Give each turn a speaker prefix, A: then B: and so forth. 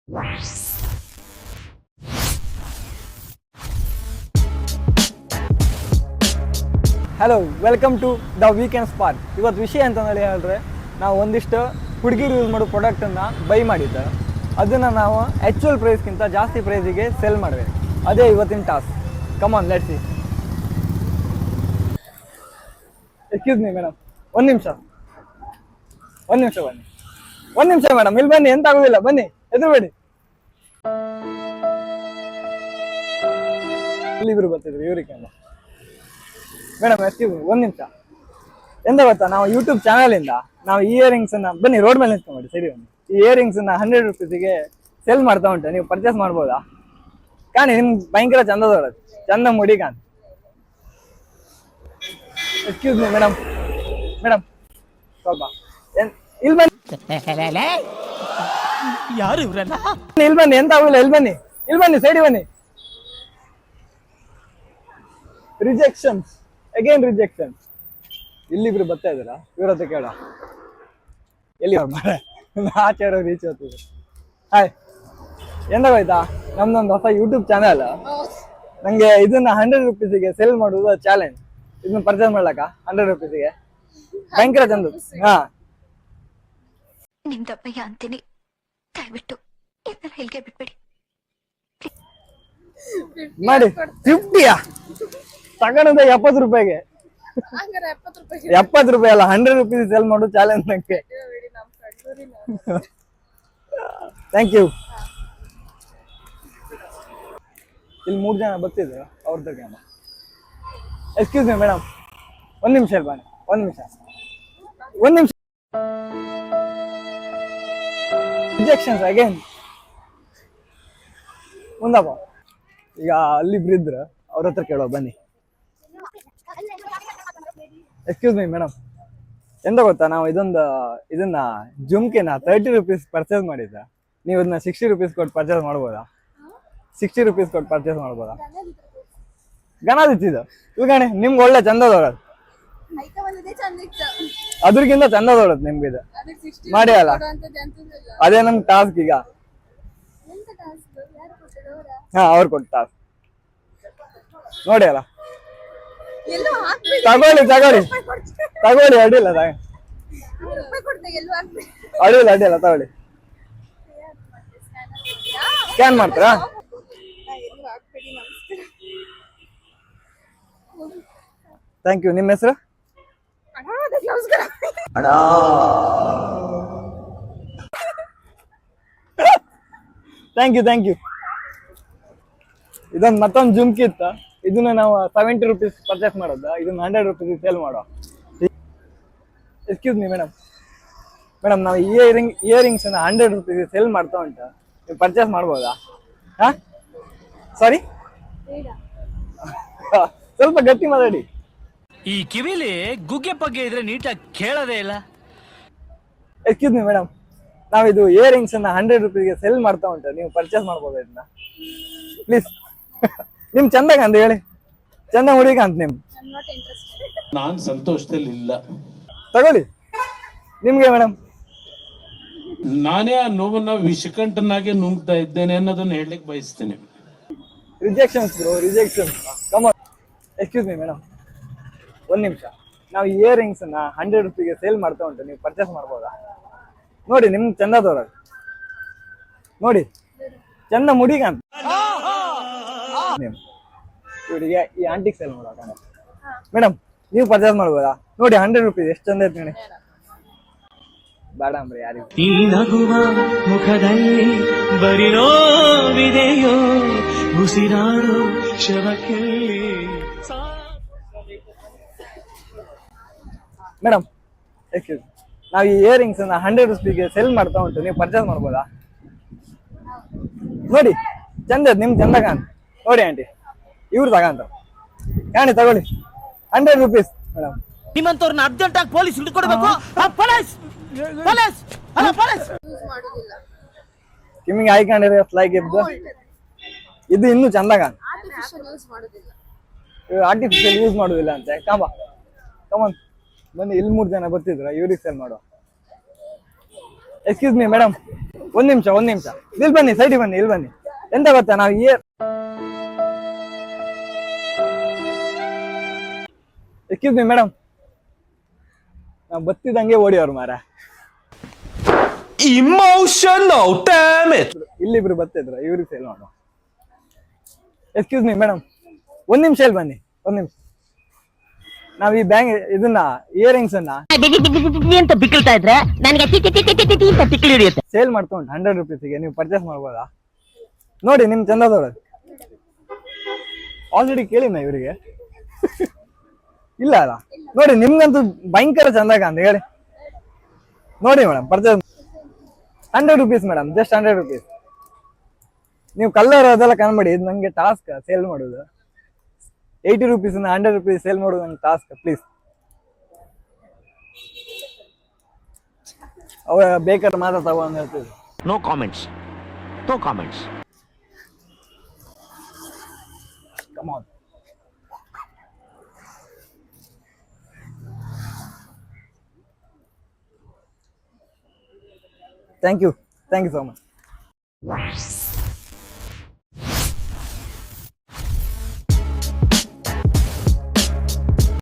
A: Hello, welcome to the weekend spark. ಇವತ್ತು ವಿಷಯ ಅಂತಂದೇಳಿ ಹೇಳಿದ್ರೆ, ನಾವು ಒಂದಿಷ್ಟು ಹುಡುಗಿರು ಯೂಸ್ ಮಾಡೋ ಪ್ರಾಡಕ್ಟನ್ನು ಬೈ ಮಾಡಿದ್ದೆ. ಅದನ್ನು ನಾವು ಆ್ಯಕ್ಚುಯಲ್ ಪ್ರೈಸ್ಗಿಂತ ಜಾಸ್ತಿ ಪ್ರೈಸಿಗೆ ಸೆಲ್ ಮಾಡಿದೆ. ಅದೇ ಇವತ್ತಿನ task. Come on, let's see. Excuse me madam, ಒಂದು ನಿಮಿಷ ಬನ್ನಿ. ಒಂದು ನಿಮಿಷ ಮೇಡಮ್, ಇಲ್ಲಿ ಬನ್ನಿ. ಎಂತ ಆಗೋದಿಲ್ಲ, ಬನ್ನಿ, ಎದುರುಬೇಡಿ. ಇಲ್ಲಿಬ್ರು ಬರ್ತಿದ್ರು, ಇವ್ರಿಗೆ ಮೇಡಮ್. ಎಕ್ಸ್ಕ್ಯೂಸ್ ಮೀ, ಒಂದು ನಿಮಿಷ. ಎಂತ ಗೊತ್ತಾ, ನಾವು ಯೂಟ್ಯೂಬ್ ಚಾನಲಿಂದ ನಾವು ಇಯರಿಂಗ್ಸನ್ನು, ಬನ್ನಿ ರೋಡ್ ಮೇಲೆ ನಿಂತ್ಕೊಂಡ್ಬಿಡಿ, ಸರಿ ಒಂದು ಈ ಇಯರಿಂಗ್ಸನ್ನು 100 ರೂಪೀಸಿಗೆ ಸೆಲ್ ಮಾಡ್ತಾ ಉಂಟು. ನೀವು ಪರ್ಚೇಸ್ ಮಾಡ್ಬೋದಾ? ಕಾಣಿ, ನಿಮ್ಗೆ ಭಯಂಕರ ಚಂದದೊಳದು, ಚಂದ ಮುಡಿ ಕಾಣಿ. ಎಕ್ಸ್ಕ್ಯೂಸ್ ಮೀ ಮೇಡಮ್, ಸ್ವಲ್ಪ ಇಲ್ಲಿ ಬನ್ನಿ.
B: ಯಾರು ಇವ್ರಲ್ಲ?
A: ಇಲ್ಲಿ ಬನ್ನಿ, ಎಂತ ಆಗುದಿಲ್ಲ, ಇಲ್ಲಿ ಬನ್ನಿ, ಸೈಡಿ ಬನ್ನಿ. Rejections, again rejections. ಇಲ್ಲಿಬ್ರು ಬರ್ತಾ ಇದ್ದೀರಾ? ಇವ್ರ ಹತ್ರ ಕೇಳ. ಎಲ್ಲಿ ಆಚಾರ ರೀಚ್ ಹೋಗ್ತಿದ್ರು. ಹಾಯ್, ಎಂದಾಗೋಯ್ತಾ, ನಮ್ದೊಂದು ಹೊಸ ಯೂಟ್ಯೂಬ್ ಚಾನಲ್. ನಂಗೆ ಇದನ್ನ 100 ರೂಪೀಸಿಗೆ ಸೆಲ್ ಮಾಡುವುದು ಚಾಲೆಂಜ್. ಇದನ್ನ ಪರ್ಚೇಸ್ ಮಾಡ್ಲಕ್ಕ 100 ರೂಪೀಸಿಗೆ ಭಯಂಕರ ಚಂದ. ಹಾ,
C: ನಿಮ್ದಪ್ಪಯ್ಯ ಅಂತೀನಿ, ದಯವಿಟ್ಟು ಇದನ್ನ ಹೇಳಿಕೆ ಬಿಟ್ಬಿಡಿ
A: ಮಾಡಿ. 50ಯಾ ತಗೊಂಡ? 70 ರೂಪಾಯಿಗೆ. 70 ರೂಪಾಯಿ ಅಲ್ಲ, 100 ರೂಪೀಸ್ ಸೆಲ್ ಮಾಡು ಚಾಲೆಂಜ್ ನಂಗೆ. Thank you. ಇಲ್ಲಿ 3 ಜನ ಬರ್ತಿದ್ರು, ಅವ್ರ ತಗೊಂಡ. ಎಕ್ಸ್ಕ್ಯೂಸ್ ಮೀ ಮೇಡಮ್, ಒಂದು ನಿಮಿಷ ಬನ್ನಿ, ಒಂದು ನಿಮಿಷ. Rejections again. ಮುಂದಪ್ಪ, ಈಗ ಅಲ್ಲಿಬ್ರು ಇದ್ರು, ಅವ್ರ ಹತ್ರ ಕೇಳೋ, ಬನ್ನಿ. ಎಕ್ಸ್ಕ್ಯೂಸ್ ಮೀ ಮೇಡಮ್, ಎಂತ ಗೊತ್ತಾ, ನಾವು ಇದನ್ನ ಜುಮ್ಕಿನ 30 ರೂಪೀಸ್ ಪರ್ಚೇಸ್ ಮಾಡಿದ್ದ. ನೀವು ಇದನ್ನ 60 ರೂಪೀಸ್ ಕೊಟ್ಟು ಪರ್ಚೇಸ್ ಮಾಡ್ಬೋದಾ? 60 ರೂಪೀಸ್ ಕೊಟ್ಟು ಪರ್ಚೇಸ್ ಮಾಡ್ಬೋದಾ? ಗಣದಿತ್ತಿದ್ದು ಇಲ್ಗಣೆ, ನಿಮ್ಗೆ ಒಳ್ಳೆ ಚಂದದೊಳದು, ಅದ್ರಗಿಂತ ಚಂದದೊಳದು ನಿಮ್ಗೆ. ಇದು ಮಾಡಿ ಅಲ್ಲ, ಅದೇ ನಮ್ ಟಾಸ್ಕ್ ಈಗ. ಹಾ, ಅವ್ರು ಕೊಟ್ಟು ಟಾಸ್ಕ್ ನೋಡಿ ಅಲ್ಲ. ತಗೊಳ್ಳಿ, ಅಡ್ಡಿಲ್ಲ, ತಗೊಳ್ಳಿ. ಸ್ಕ್ಯಾನ್ ಮಾಡ್ತೀರಾ? Thank you. ನಿಮ್ಮ ಹೆಸರು? Thank you. ಇದೊಂದು ಮತ್ತೊಂದು ಜುಮ್ಕಿ ಇತ್ತು. ಇದನ್ನ ನಾವು 70 ರೂಪೀಸ್ ಪರ್ಚೇಸ್ ಮಾಡೋದು, ಇದನ್ನ 100 ರೂಪೀಸ್ ಸೇಲ್ ಮಾಡೋ. ಎಕ್ಸ್ಕ್ಯೂಸ್ ಮೀ ಮೇಡಮ್, ನಾವು ಇಯರಿಂಗ್ಸ್ 100 ರೂಪೀಸ್ ಸೇಲ್ ಮಾಡ್ತಾ ಉಂಟು. ನೀವು ಪರ್ಚೇಸ್ ಮಾಡ್ಬೋದಾ? ಹಾ, ಸಾರಿ, ಸ್ವಲ್ಪ ಗಟ್ಟಿ ಮಾತಾಡಿ.
B: ಈ ಕಿವಿಲಿ ಗುಗ್ಗೆ ಪಗ್ಗೆ ಇದ್ರೆ ನೀಟಾಗಿ ಕೇಳೋದೇ ಇಲ್ಲ.
A: ಎಕ್ಸ್ಕ್ಯೂಸ್ ಮೀ ಮೇಡಮ್, ನಾವಿದು ಇಯರಿಂಗ್ಸ್ 100 ರೂಪೀಸ್ಗೆ ಸೆಲ್ ಮಾಡ್ತಾ ಉಂಟು. ನೀವು ಪರ್ಚೇಸ್ ಮಾಡ್ಬೋದಾ ಇದನ್ನ ಪ್ಲೀಸ್? ನಿಮ್ ಚಂದಾಗ ಅಂತ ಹೇಳಿ, ಚಂದ ಹುಡುಗ ಅಂತ ನಿಮ್.
D: ನಾನ್ ಸಂತೋಷದಲ್ಲಿ ಇಲ್ಲ.
A: ತಗೊಳ್ಳಿ. ನಿಮ್ಗೆ ಮೇಡಮ್?
D: ನಾನೇ ಆ ನೋವನ್ನ ವಿಷಕಂಠನಾಗೆ ನುಂಗ್ತಾ ಇದ್ದೇನೆ ಅನ್ನೋದನ್ನ ಹೇಳಲಿಕ್ಕೆ ಬಯಸ್ತೇನೆ.
A: Rejections bro, rejections. Come on. Excuse me madam, ಒಂದು ನಿಮಿಷ. ನಾವು ಇಯರಿಂಗ್ಸ್ 100 ರೂಪೀಸ್ಗೆ ಸೇಲ್ ಮಾಡ್ತಾ ಉಂಟು. ನೀವು ಪರ್ಚೇಸ್ ಮಾಡ್ಬೋದಾ? ನೋಡಿ, ನಿಮ್ಗೆ ಚಂದದವ್ರದು ನೋಡಿ, ಚಂದ ಮುಡಿಗ ಅಂತ. ಇವರಿಗೆ ಈ ಆಂಟಿಕ್ ಸೇಲ್ ಮಾಡೋಣ ಮೇಡಮ್. ನೀವು ಪರ್ಚೇಸ್ ಮಾಡ್ಬೋದಾ? ನೋಡಿ 100 ರೂಪೀಸ್ ಎಷ್ಟು ಚಂದ ಐತೆ ನೋಡಿ. ಬೇಡ ಅಂಬ್ರಿ ಯಾರಿಗೂ.
E: ಈ ನಗುವ ಮುಖದಲ್ಲಿ ಬರಿ ನೋವಿದೆಯೋ, ಉಸಿರಾಡೋ ಶವಕ್ಕೆಲ್ಲಿ.
A: ಮೇಡಮ್ ಎಕ್ಸ್ಕ್ಯೂಸ್, ನಾವು ಈ ಇಯರಿಂಗ್ಸ್ 100 ರೂಪೀಸ್ಗೆ ಸೆಲ್ ಮಾಡ್ತಾ ಉಂಟು. ನೀವು ಪರ್ಚೇಸ್ ಮಾಡ್ಬೋದಾ? ನೋಡಿ, ಚಂದ, ನಿಮ್ಗೆ ಚಂದ ಕಾಣ್. ನೋಡಿ ಆಂಟಿ, ಇವ್ರು ತಗಂತ ಕಾಣಿ, ತಗೊಳ್ಳಿ. 100 ರೂಪೀಸ್ ಮೇಡಮ್.
B: ನಿಮ್ಮಂತವ್ರನ್ನ ಅರ್ಜೆಂಟ್ ಆಗಿ ಪೊಲೀಸ್ ಹಿಡ್ಕೊಡ್ಬೇಕು.
A: ಕಿಮ್ಮಿಂಗ್ ಹಾಕೊಂಡಿರೋ ಲೈಕ್ ಇದು ಇನ್ನೂ ಚಂದ ಕಾಣ್. ಆರ್ಟಿಫಿಷಿಯಲ್ ಯೂಸ್ ಮಾಡುದಿಲ್ಲ ಅಂತೆ. ಕಮನ್ ಬನ್ನಿ, ಇಲ್ಲಿ 3 ಜನ ಬರ್ತಿದ್ರ, ಇವ್ರಿಗೆ ಸೆಲ್ ಮಾಡುವ. ಎಕ್ಸ್ಕ್ಯೂಸ್ ಮೀ ಮೇಡಮ್, ಒಂದ್ ನಿಮಿಷ ಇಲ್ಲಿ ಬನ್ನಿ, ಸೈಡಿಗೆ ಬನ್ನಿ, ಇಲ್ಲಿ ಬನ್ನಿ. ಎಂತ ಗೊತ್ತಾ, ನಾವು ಎಕ್ಸ್ಕ್ಯೂಸ್ ಮೀ ಮೇಡಮ್, ನಾವು ಬತ್ತಿದಂಗೆ ಓಡಿಯವ್ರು ಮಾರ.
B: Emotional damage.
A: ಇಲ್ಲಿಬ್ರು ಬರ್ತಿದ್ರು, ಇವ್ರಿಗೆ ಸೇಲ್ ಮಾಡುವ. ಎಕ್ಸ್ಕ್ಯೂಸ್ ಮೀ ಮೇಡಮ್, ಒಂದ್ ನಿಮಿಷ ಇಲ್ಲಿ ಬನ್ನಿ, ಒಂದ್ ನಿಮಿಷ. ನಾವ್ ಈ ಬ್ಯಾಂಗ್ ಇದನ್ನ ಇಯರಿಂಗ್ಸ್ ಅನ್ನ
F: ಅಂತ ಬಿಕ್ಕಳ್ತಾ ಇದ್ರೆ ನನಗೆ ಅಂತ ಬಿಕ್ಕಲ್ ಹಿಡಿಯುತ್ತೆ.
A: ಸೇಲ್ ಮಾಡ್ಕೊಂಡು 100 rupeesಗೆ ನೀವು ಪರ್ಚೇಸ್ ಮಾಡ್ಬೋದಾ? ನೋಡಿ ನಿಮ್ ಚಂದದೊಳಗೆ ಆಲ್ರೆಡಿ ಕೇಳಿನ ಇವರಿಗೆ. ಇಲ್ಲ ಅಲ್ಲ, ನೋಡಿ ನಿಮ್ಗಂತೂ ಭಯಂಕರ ಚಂದ ಕಾಂತ ಹೇಳಿ. ನೋಡಿ madam, purchase 100 rupees madam, just 100 rupees. ನೀವು ಕಲರ್ ಅದೆಲ್ಲ ಕಾಣ್ಬೇಡಿ, ಇದು ನಂಗೆ ಟಾಸ್ಕ್ ಸೇಲ್ ಮಾಡೋದು. 80 rupees 100 rupees ಸೇಲ್ ಮಾಡೋದು ನಂಗೆ ಟಾಸ್ಕ್, ಪ್ಲೀಸ್. ಅವ ಬೇಕಾದ್ರೆ ಮಾತ್ರ ತಗೋ ಅಂತ ಹೇಳ್ತಿದ್ರು.
B: No comments.
A: Come on. Thank you so much.